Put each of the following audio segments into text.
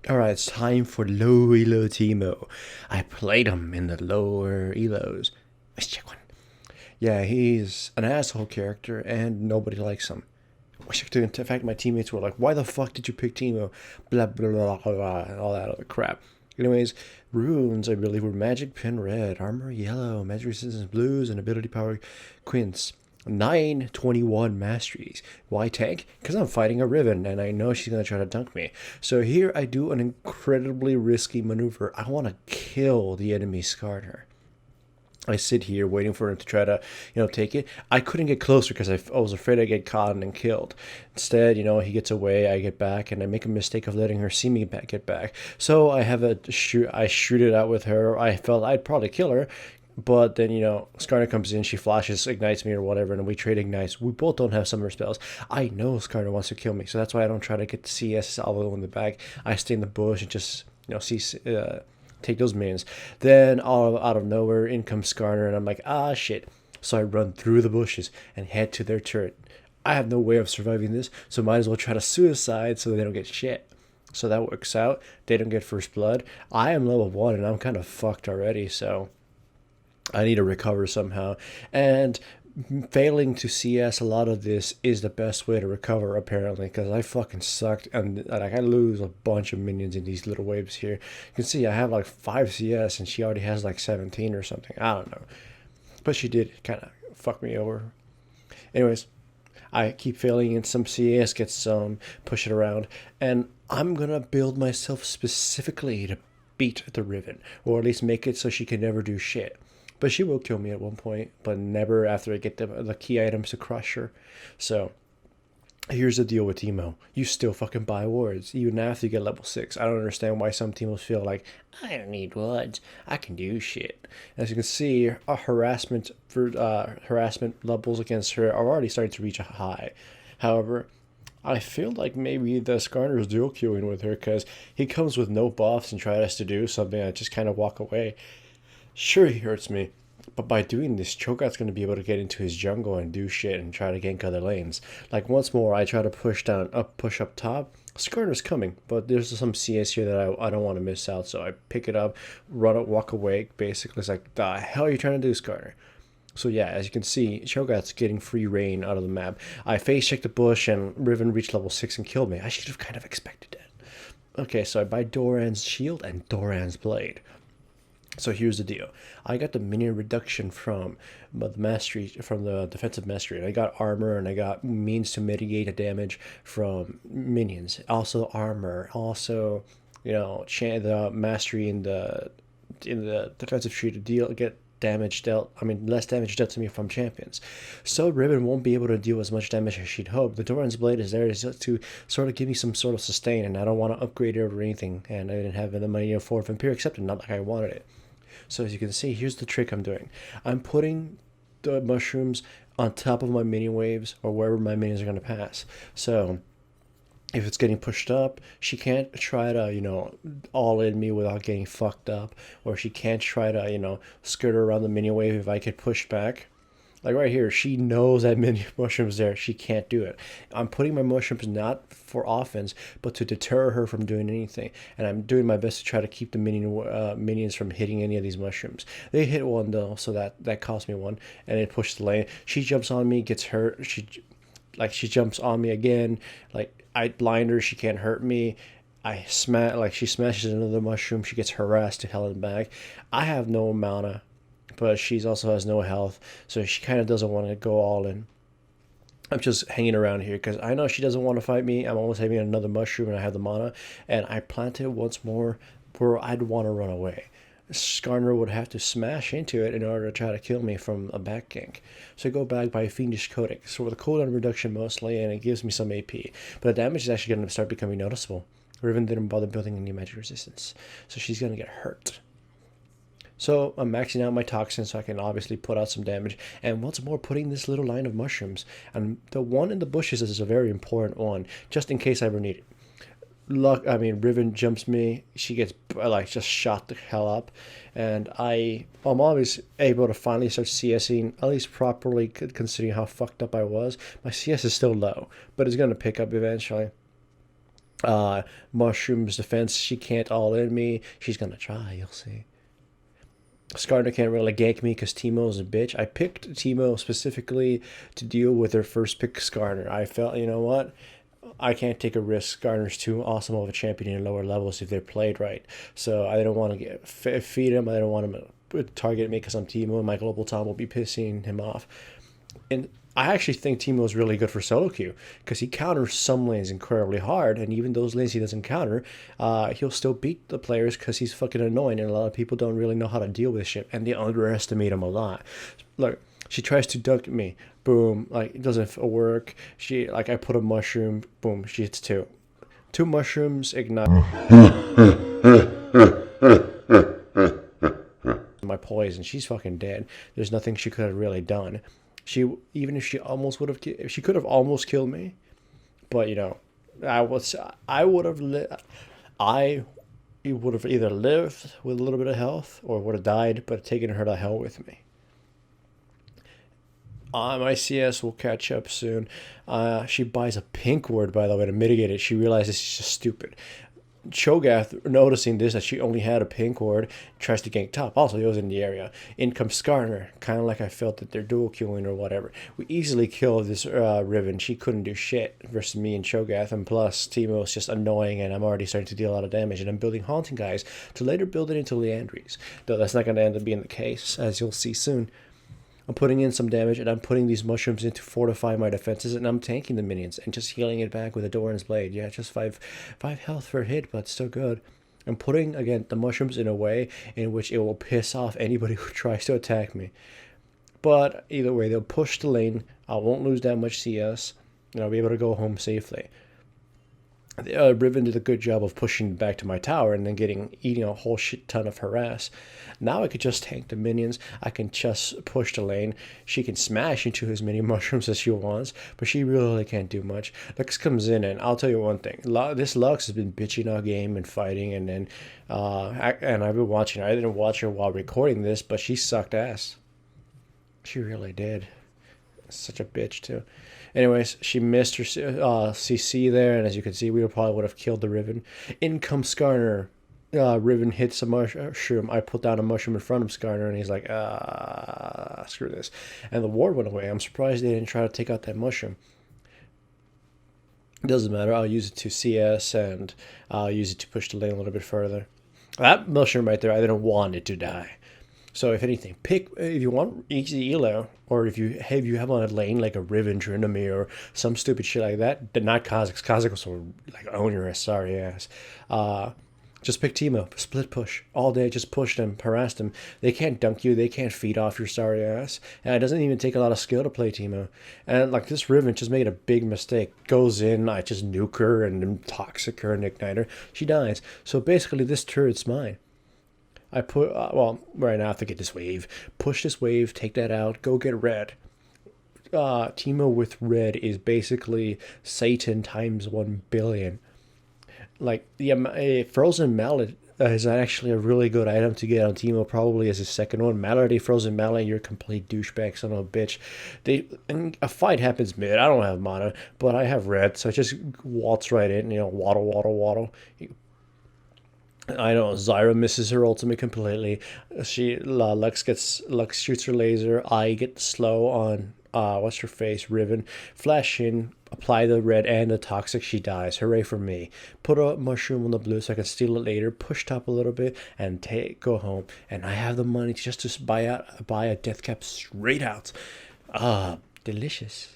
Alright, it's time for low elo Teemo. I played him in the lower elos. Let's check one. Yeah, he's an asshole character and nobody likes him. In fact, my teammates were like, why the fuck did you pick Teemo? Blah, blah, blah, blah, blah, and all that other crap. Anyways, runes, I believe, were magic pen red, armor yellow, magic resistance blues, and ability power quince. 921 masteries. Why tank? Because I'm fighting a Riven and I know she's going to try to dunk me. So here I do an incredibly risky maneuver. I want to kill the enemy Skarner. I sit here waiting for him to try to, take it. I couldn't get closer because I was afraid I'd get caught and killed. Instead, he gets away. I get back, and I make a mistake of letting her see me get back. So I have a shoot. I shoot it out with her. I felt I'd probably kill her, but then Skarner comes in. She flashes, ignites me or whatever, and we trade ignites. We both don't have summer spells. I know Skarner wants to kill me, so that's why I don't try to get the CS salvo in the back. I stay in the bush and just see. Take those minions. Then all out of nowhere, in comes Skarner, and I'm like, ah, shit. So I run through the bushes and head to their turret. I have no way of surviving this, so might as well try to suicide so they don't get shit. So that works out. They don't get first blood. I am level 1, and I'm kind of fucked already, so I need to recover somehow. And failing to CS a lot of this is the best way to recover, apparently, because I fucking sucked, and like I lose a bunch of minions in these little waves here. You can see I have like 5 CS and she already has like 17 or something. I don't know, but she did kind of fuck me over. Anyways, I keep failing in some CS, get some, push it around, and I'm gonna build myself specifically to beat the Riven, or at least make it so she can never do shit. But she will kill me at one point, but never after I get the key items to crush her. So here's the deal with Teemo. You still fucking buy wards, even after you get level 6. I don't understand why some Teemos feel like, I don't need wards, I can do shit. As you can see, harassment levels against her are already starting to reach a high. However, I feel like maybe the Skarner's dual queuing with her because he comes with no buffs and tries to do something. I just kind of walk away. Sure, he hurts me, but by doing this, Cho'Gath's going to be able to get into his jungle and do shit and try to gank other lanes. Like, once more, I try to push up top. Skarner's coming, but there's some CS here that I don't want to miss out, so I pick it up, run it, walk away. Basically, it's like, the hell are you trying to do, Skarner? So yeah, as you can see, Cho'Gath's getting free reign out of the map. I face checked the bush, and Riven reached level 6 and killed me. I should have kind of expected that. Okay, so I buy Doran's shield and Doran's blade. So here's the deal. I got the minion reduction from the mastery, from the defensive mastery. I got armor and I got means to mitigate the damage from minions. Also armor. Also, the mastery in the defensive tree to get damage dealt. I mean, less damage dealt to me from champions. So Riven won't be able to deal as much damage as she'd hope. The Doran's blade is there to sort of give me some sort of sustain, and I don't want to upgrade it or anything. And I didn't have the money for Vampire, except not like I wanted it. So as you can see, here's the trick I'm doing. I'm putting the mushrooms on top of my minion waves or wherever my minions are going to pass. So if it's getting pushed up, she can't try to, all in me without getting fucked up. Or she can't try to, skirt around the minion wave if I get pushed back. Like right here, she knows that minion mushroom's there. She can't do it. I'm putting my mushrooms not for offense, but to deter her from doing anything. And I'm doing my best to try to keep the minions from hitting any of these mushrooms. They hit one though, so that cost me one, and it pushed the lane. She jumps on me, gets hurt. She jumps on me again. Like I blind her, she can't hurt me. She smashes another mushroom. She gets harassed to hell and back. I have no mana, but she also has no health, so she kind of doesn't want to go all in. I'm just hanging around here because I know she doesn't want to fight me. I'm almost having another mushroom and I have the mana, and I plant it once more where I'd want to run away. Skarner would have to smash into it in order to try to kill me from a back gank. So I go back by Fiendish Codex, so with a cooldown reduction mostly, and it gives me some AP. But the damage is actually going to start becoming noticeable. Riven didn't bother building any magic resistance, so she's going to get hurt. So I'm maxing out my toxins so I can obviously put out some damage. And once more, putting this little line of mushrooms. And the one in the bushes is a very important one, just in case I ever need it. Riven jumps me. She gets just shot the hell up. And I'm always able to finally start CSing, at least properly, considering how fucked up I was. My CS is still low, but it's going to pick up eventually. Mushroom's defense, she can't all in me. She's gonna try, you'll see. Skarner can't really gank me because Teemo's a bitch. I picked Teemo specifically to deal with their first pick, Skarner. I felt, you know what? I can't take a risk. Skarner's too awesome of a champion in lower levels if they're played right. So I don't want to feed him. I don't want him to target me because I'm Teemo and my global Tom will be pissing him off. And I actually think Teemo is really good for solo queue because he counters some lanes incredibly hard, and even those lanes he doesn't counter, he'll still beat the players because he's fucking annoying, and a lot of people don't really know how to deal with shit, and they underestimate him a lot. Look, she tries to dunk me, boom, like it doesn't work. She like I put a mushroom, boom, she hits two mushrooms, ignite my poison. She's fucking dead. There's nothing she could have really done. She even if she almost would have, she could have almost killed me, but you know, I would have I would have either lived with a little bit of health or would have died, but taken her to hell with me. My CS will catch up soon. She buys a pink ward, by the way, to mitigate it. She realizes she's just stupid. Cho'Gath, noticing this, that she only had a pink ward, tries to gank top. Also, he was in the area. In comes Skarner, kind of like I felt that they're dual killing or whatever. We easily killed this Riven. She couldn't do shit versus me and Cho'Gath, and plus, Teemo is just annoying, and I'm already starting to deal a lot of damage, and I'm building Haunting Guys to later build it into Leandries. Though that's not going to end up being the case, as you'll see soon. I'm putting in some damage, and I'm putting these mushrooms in to fortify my defenses, and I'm tanking the minions and just healing it back with a Doran's Blade. Yeah, just five health per hit, but still good. I'm putting, again, the mushrooms in a way in which it will piss off anybody who tries to attack me. But either way, they'll push the lane. I won't lose that much CS, and I'll be able to go home safely. Riven did a good job of pushing back to my tower and then eating a whole shit ton of harass. Now I could just tank the minions. I can just push the lane. She can smash into as many mushrooms as she wants, but she really can't do much. Lux comes in, and I'll tell you one thing. This Lux has been bitching all game and fighting, and then and I've been watching her. I didn't watch her while recording this, but she sucked ass. She really did. Such a bitch too. Anyways, she missed her CC there, and as you can see, we probably would have killed the Riven. In comes Skarner. Riven hits a mushroom. I put down a mushroom in front of Skarner, and he's like, screw this. And the ward went away. I'm surprised they didn't try to take out that mushroom. It doesn't matter. I'll use it to CS, and I'll use it to push the lane a little bit further. That mushroom right there, I didn't want it to die. So if anything, pick if you want easy elo, or if you have on a lane like a Riven Trinity or some stupid shit like that. Not Kha'Zix. Kha'Zix was so like onerous, sorry ass. Just pick Teemo, split push all day. Just push them, harass them. They can't dunk you. They can't feed off your sorry ass. And it doesn't even take a lot of skill to play Teemo. And like this Riven just made a big mistake. Goes in, I just nuke her and toxic her and ignite her. She dies. So basically, this turret's mine. I put, well, right now I have to get this wave. Push this wave, take that out, go get red. Teemo with red is basically Satan times 1 billion. Like, a Frozen Mallet is actually a really good item to get on Teemo, probably as a second one. Mallet, a Frozen Mallet, you're a complete douchebag, son of a bitch. And a fight happens mid. I don't have mana, but I have red, so I just waltz right in, waddle, waddle, waddle. I know Zyra misses her ultimate completely. Lux shoots her laser. I get slow on what's her face, Riven. Flash in, apply the red and the toxic. She dies. Hooray for me. Put a mushroom on the blue so I can steal it later. Push top a little bit and go home. And I have the money just to buy a death cap straight out. Delicious.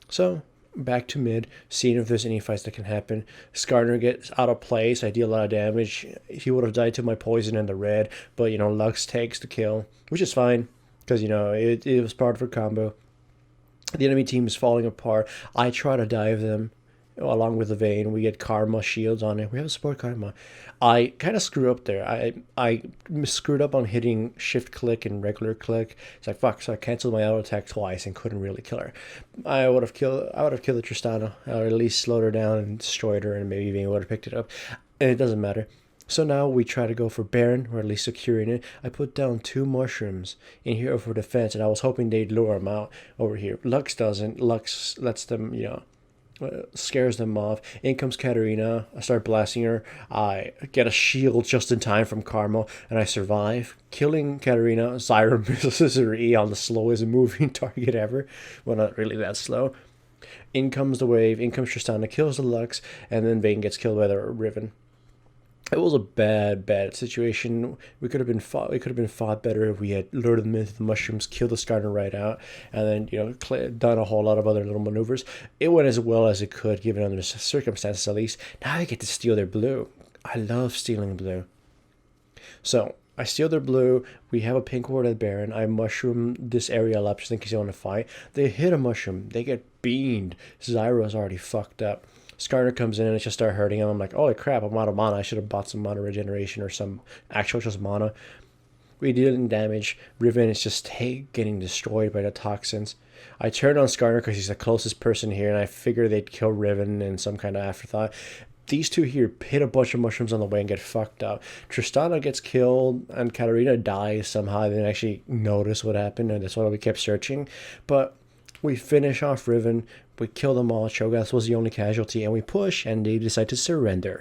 So back to mid, seeing if there's any fights that can happen. Skarner gets out of place. I deal a lot of damage. He would have died to my poison and the red, but Lux takes the kill, which is fine because it was part of her combo. The enemy team is falling apart. I try to dive them along with the Vayne. We get Karma shields on it. We have a support Karma. I kind of screw up there. I screwed up on hitting shift click and regular click. It's like fuck. So I canceled my auto attack twice and couldn't really kill her. I would have killed the Tristana, or at least slowed her down and destroyed her, and maybe even would have picked it up. And it doesn't matter. So now we try to go for Baron, or at least securing it. I put down 2 mushrooms in here for defense, and I was hoping they'd lure them out over here. Lux doesn't. Lux lets them, scares them off. In comes Katarina. I start blasting her. I get a shield just in time from Karma, and I survive. Killing Katarina, Zyra misses her E on the slowest moving target ever. Well, not really that slow. In comes the wave. In comes Tristana, kills the Lux, and then Vayne gets killed by the Riven. It was a bad situation. We could have been fought. We could have been fought better if we had lured them into the mushrooms, killed the Skarner right out, and then done a whole lot of other little maneuvers. It went as well as it could, given under the circumstances at least. Now I get to steal their blue. I love stealing blue. So I steal their blue. We have a pink ward at Baron. I mushroom this area up just in case they want to fight. They hit a mushroom. They get beamed. Zyra's already fucked up. Skarner comes in and it just start hurting him. I'm like, holy crap, I'm out of mana. I should have bought some mana regeneration or some actual just mana. We dealing damage. Riven is just getting destroyed by the toxins. I turn on Skarner because he's the closest person here, and I figure they'd kill Riven in some kind of afterthought. These two here hit a bunch of mushrooms on the way and get fucked up. Tristana gets killed and Katarina dies somehow. I didn't actually notice what happened, and that's why we kept searching. But we finish off Riven. We kill them all. Cho'Gath was the only casualty, and we push, and they decide to surrender.